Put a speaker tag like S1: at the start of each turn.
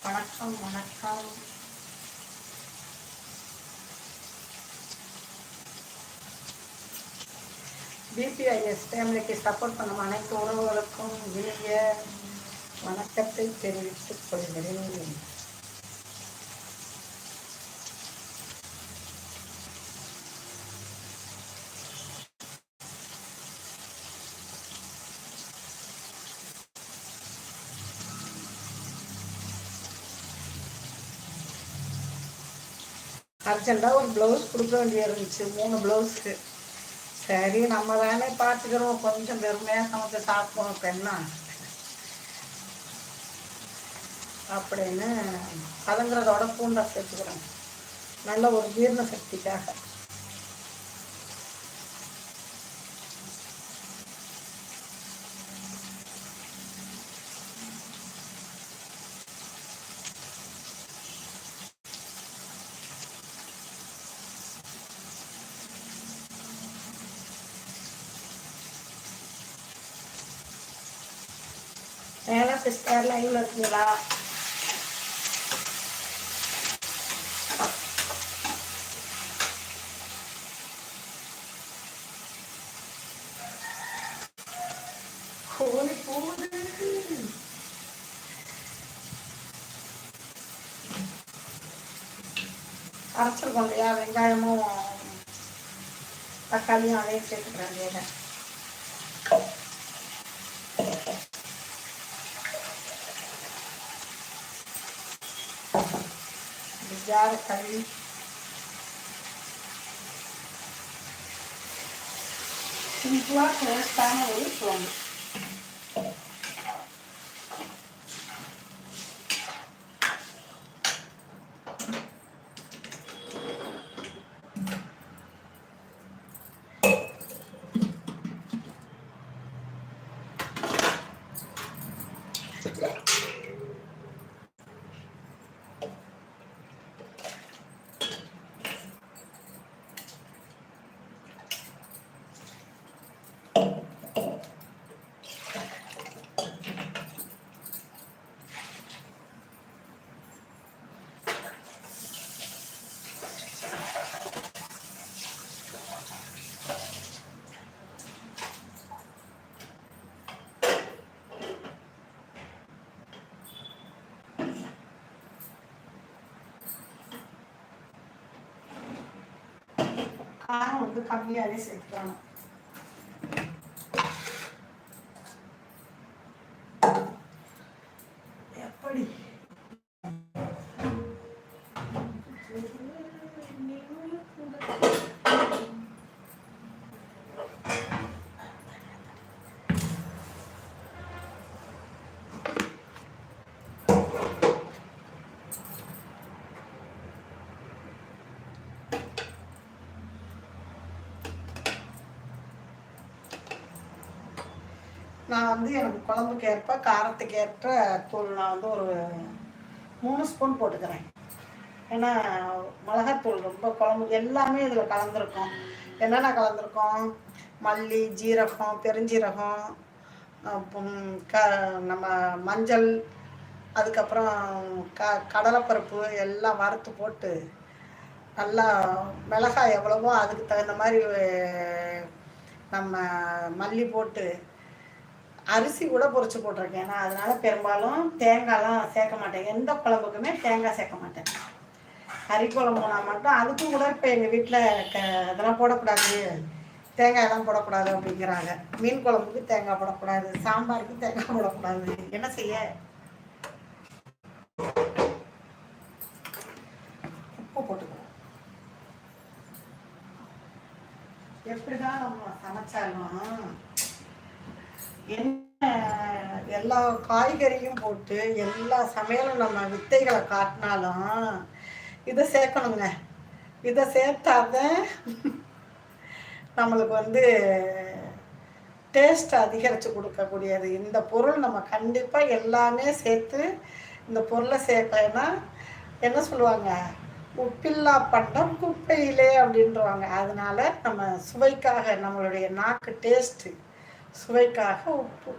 S1: வணக்கம் வணக்கம். பிபிஐஎஸ் ஃபேமிலிக்கு சப்போர்ட் பண்ணும் அனைத்து உறவுகளுக்கும் இனிய வணக்கத்தை தெரிவித்துக் கொள்கிறேன். அர்ஜெண்டாக ஒரு ப்ளவுஸ் கொடுக்க வேண்டிய இருந்துச்சு, 3 ப்ளவுஸுக்கு. சரி நம்ம தானே பார்த்துக்கிறோம், கொஞ்சம் பெருமையாக நமக்கு சாப்பிடணும் பெண்ணா அப்படின்னு கலங்குறதோட பூண்டா சேர்த்துக்கிறோம், நல்ல ஒரு ஜீரண சக்திக்காக. மேலே சிஸ்டர் லைவ்ல இருக்கீங்களா? கோழி போகுது. அரைச்சிருக்கோம் இல்லையா, வெங்காயமும் தக்காளியும் அதையும் சேர்த்துக்கிறேன் இல்லையா. ஜாரை கழுவி சிம்பிளாக டேஸ்டான ஒரு குழம்பு. காரம் வந்து கம்மியாகவே சேர்த்துக்கணும். எப்படி நான் வந்து எனக்கு குழம்புக்கு ஏற்ப காரத்துக்கு ஏற்ற தூள் நான் வந்து ஒரு 3 ஸ்பூன் போட்டுக்கிறேன். ஏன்னா மிளகாத்தூள் ரொம்ப குழம்பு எல்லாமே இதில் கலந்துருக்கோம். என்னென்ன கலந்துருக்கோம்? மல்லி, ஜீரகம், பெருஞ்சீரகம், நம்ம மஞ்சள், அதுக்கப்புறம் கடலைப்பருப்பு எல்லாம் வறுத்து போட்டு நல்லா மிளகாய் எவ்வளவோ அதுக்கு தகுந்த மாதிரி நம்ம மல்லி போட்டு அரிசி கூட பொரிச்சு போட்டிருக்கேன். ஏன்னா அதனால பெரும்பாலும் தேங்காய்லாம் சேர்க்க மாட்டேன், எந்த குழம்புக்குமே தேங்காய் சேர்க்க மாட்டேன். கறி குழம்புனா மட்டும், அதுக்கும் கூட இப்போ எங்கள் வீட்டில் இதெல்லாம் போடக்கூடாது, தேங்காயெல்லாம் போடக்கூடாது அப்படிங்கிறாங்க. மீன் குழம்புக்கு தேங்காய் போடக்கூடாது, சாம்பாருக்கு தேங்காய் போடக்கூடாது. என்ன செய்ய? உப்பு போட்டுக்கணும். எப்படிதான் நம்ம சமைச்சாலும் என்ன எல்லா காய்கறியும் போட்டு எல்லா சமையலும் நம்ம வித்தைகளை காட்டினாலும் இதை சேர்க்கணுங்க. இதை சேர்த்தாதான் நம்மளுக்கு வந்து டேஸ்ட் அதிகரித்து கொடுக்கக்கூடியது. இந்த பொருள் நம்ம கண்டிப்பாக எல்லாமே சேர்த்து இந்த பொருளை சேர்க்கலைன்னா என்ன சொல்லுவாங்க, உப்பில்லா பண்டம் குப்பையிலே அப்படின்றவாங்க. அதனால நம்ம சுவைக்காக, நம்மளுடைய நாக்கு டேஸ்ட்டு சுவைக்காக உப்பு